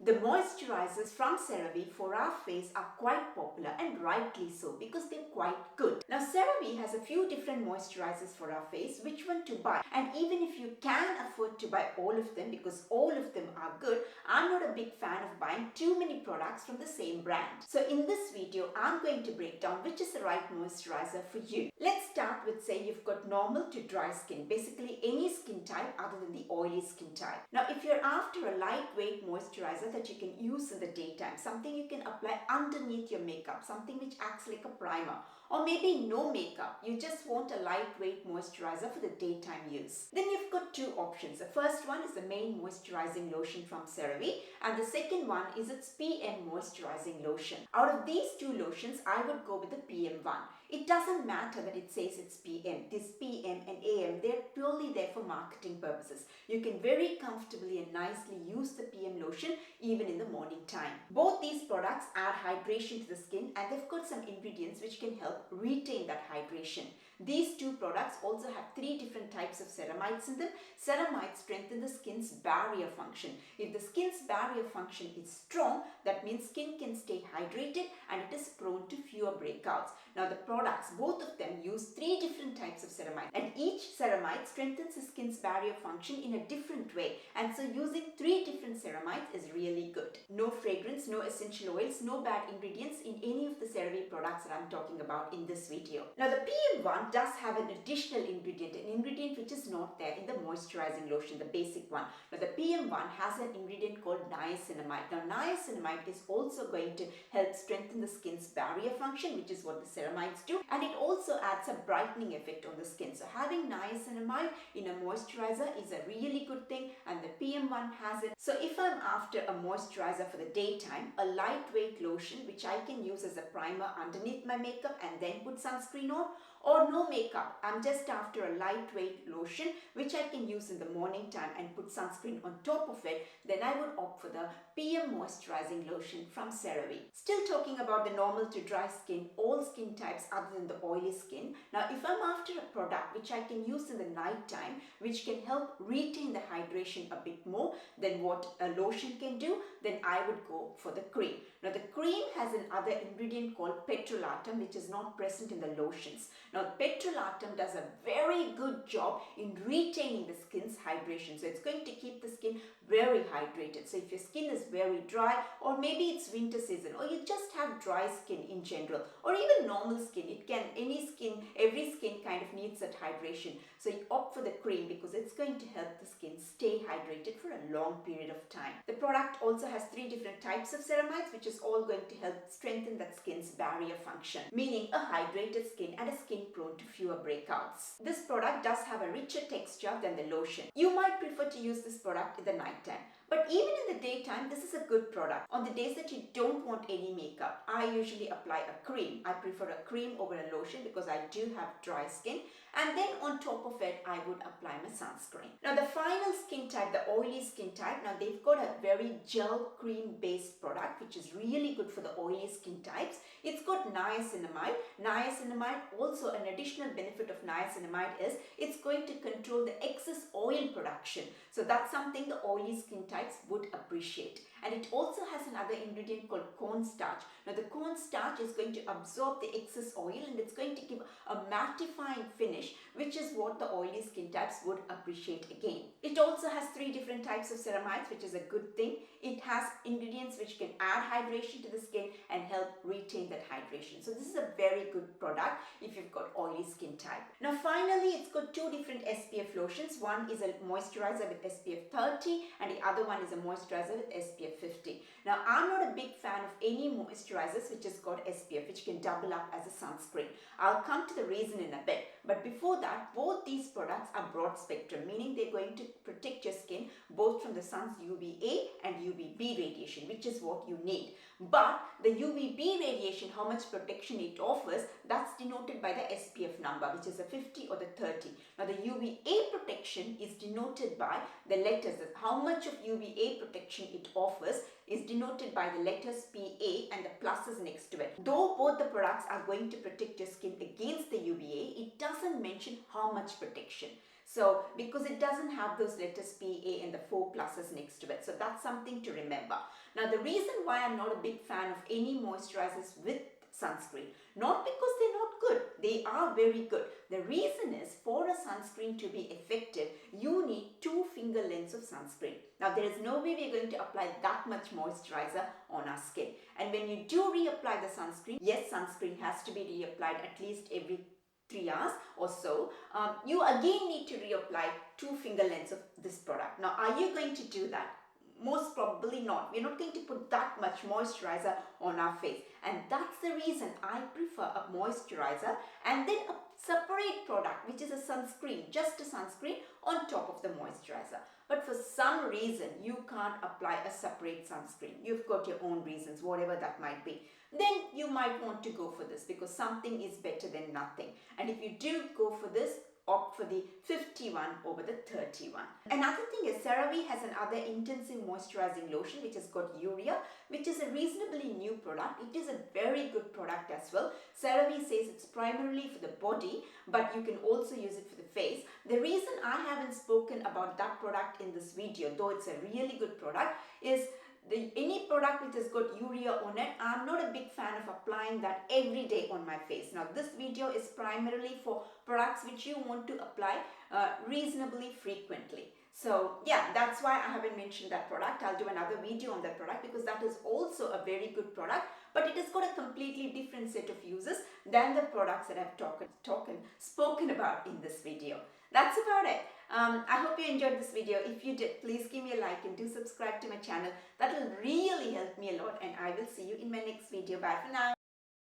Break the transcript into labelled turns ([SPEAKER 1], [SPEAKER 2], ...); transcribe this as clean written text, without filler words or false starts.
[SPEAKER 1] The moisturizers from CeraVe for our face are quite popular, and rightly so, because they're quite good. Now CeraVe has a few different moisturizers for our face, which one to buy. And even if you can afford to buy all of them, because all of them are good, I'm not a big fan of buying too many products from the same brand. So in this video, I'm going to break down which is the right moisturizer for you. Let's start with, say you've got normal to dry skin, basically any skin type other than the oily skin type. Now if you're after a lightweight moisturizer that you can use in the daytime, something you can apply underneath your makeup, something which acts like a primer, or maybe no makeup, you just want a lightweight moisturizer for the daytime use, then you've got two options. The first one is the main moisturizing lotion from CeraVe, and the second one is its PM moisturizing lotion. Out of these two lotions, I would go with the PM one. It doesn't matter that it says it's PM. This PM and AM, they're purely there for marketing purposes. You can very comfortably and nicely use the PM lotion even in the morning time. Both these products add hydration to the skin, and they've got some ingredients which can help retain that hydration. These two products also have three different types of ceramides in them. Ceramides strengthen the skin's barrier function. If the skin's barrier function is strong, that means skin can stay hydrated and it is prone to fewer breakouts. Now the products, both of them, use three different types of ceramide, and each ceramide strengthens the skin's barrier function in a different way, and so using three different ceramides is really good. No fragrance, no essential oils, no bad ingredients in any of the CeraVe products that I'm talking about in this video. Now the PM one does have an additional ingredient, an ingredient which is not there in the moisturizing lotion, the basic one. Now the PM one has an ingredient called niacinamide. Now niacinamide is also going to help strengthen the skin's barrier function, which is what the ceramides do, and it also adds a brightening effect on the skin. So having niacinamide in a moisturizer is a really good thing, and the PM one has it. So if I'm after a moisturizer for the daytime, a lightweight lotion which I can use as a primer underneath my makeup and then put sunscreen on, or no makeup, I'm just after a lightweight lotion which I can use in the morning time and put sunscreen on top of it, then I would opt for the PM moisturizing lotion from CeraVe. Still talking about the normal to dry skin, all skin types other than the oily skin. Now if I'm after a product which I can use in the night time, which can help retain the hydration a bit more than what a lotion can do, then I would go for the cream. Now the cream has another ingredient called petrolatum, which is not present in the lotions. Now petrolatum does a very good job in retaining the skin's hydration. So it's going to keep the skin very hydrated. So if your skin is very dry, or maybe it's winter season, or you just have dry skin in general, or even normal skin, it can, any skin, every skin kind of needs that hydration. So you opt for the cream because it's going to help the skin stay hydrated for a long period of time. The product also has three different types of ceramides, which is all going to help strengthen that skin's barrier function, meaning a hydrated skin and a skin prone to fewer breakouts. This product does have a richer texture than the lotion. You might prefer to use this product in the night time, but even in the daytime, this is a good product. On the days that you don't want any makeup, I usually apply a cream. I prefer a cream over a lotion because I do have dry skin, and then on top of it, I would apply my sunscreen. Now the final skin type, the oily skin type, now they've got a very gel cream based product which is really good for the oily skin types. It's got niacinamide. Niacinamide, also an additional benefit of niacinamide is it's going to control the excess oil production. So that's something the oily skin types would appreciate. And it also has another ingredient called cornstarch. Now the cornstarch is going to absorb the excess oil, and it's going to give a mattifying finish, which is what the oily skin types would appreciate again. It also has three different types of ceramides, which is a good thing. It has ingredients which can add hydration to the skin and help retain that hydration. So this is a very good product if you've got oily skin type. Now finally, it's got two different SPF lotions. One is a moisturizer with SPF 30 and the other one is a moisturizer with SPF 50. Now I'm not a big fan of any moisturizers which has got SPF, which can double up as a sunscreen. I'll come to the reason in a bit, but before that, both these products are broad spectrum, meaning they're going to protect your skin both from the sun's UVA and UVB radiation, which is what you need. But the UVB radiation, how much protection it offers, that's denoted by the SPF number, which is the 50 or the 30. Now the UVA protection is denoted by the letters. How much of UVA protection it offers is denoted by the letters PA and the pluses next to it. Though both the products are going to protect your skin against the UVA, it doesn't mention how much protection. So because it doesn't have those letters PA and the 4 pluses next to it. So that's something to remember. Now the reason why I'm not a big fan of any moisturizers with sunscreen, not because they're not good, they are very good. The reason is, for a sunscreen to be effective, you need 2 finger lengths of sunscreen. Now there is no way we're going to apply that much moisturizer on our skin. And when you do reapply the sunscreen, yes, sunscreen has to be reapplied at least every 3 hours or so. You again need to reapply 2 finger lengths of this product. Now are you going to do that? Most probably not. We're not going to put that much moisturizer on our face, and that's the reason I prefer a moisturizer and then a separate product which is a sunscreen, just a sunscreen on top of the moisturizer. But for some reason you can't apply a separate sunscreen. You've got your own reasons, whatever that might be. Then you might want to go for this, because something is better than nothing. And if you do go for this, opt for the 51 over the 31. Another thing is, CeraVe has another intensive moisturizing lotion which has got urea, which is a reasonably new product. It is a very good product as well. CeraVe says it's primarily for the body, but you can also use it for the face. The reason I haven't spoken about that product in this video, though it's a really good product, is any product which has got urea on it, I'm not a big fan of applying that every day on my face. Now this video is primarily for products which you want to apply reasonably frequently. So yeah, that's why I haven't mentioned that product. I'll do another video on that product, because that is also a very good product, but it has got a completely different set of uses than the products that I've spoken about in this video. That's about it. I hope you enjoyed this video. If you did, please give me a like and do subscribe to my channel. That will really help me a lot, and I will see you in my next video. Bye for now.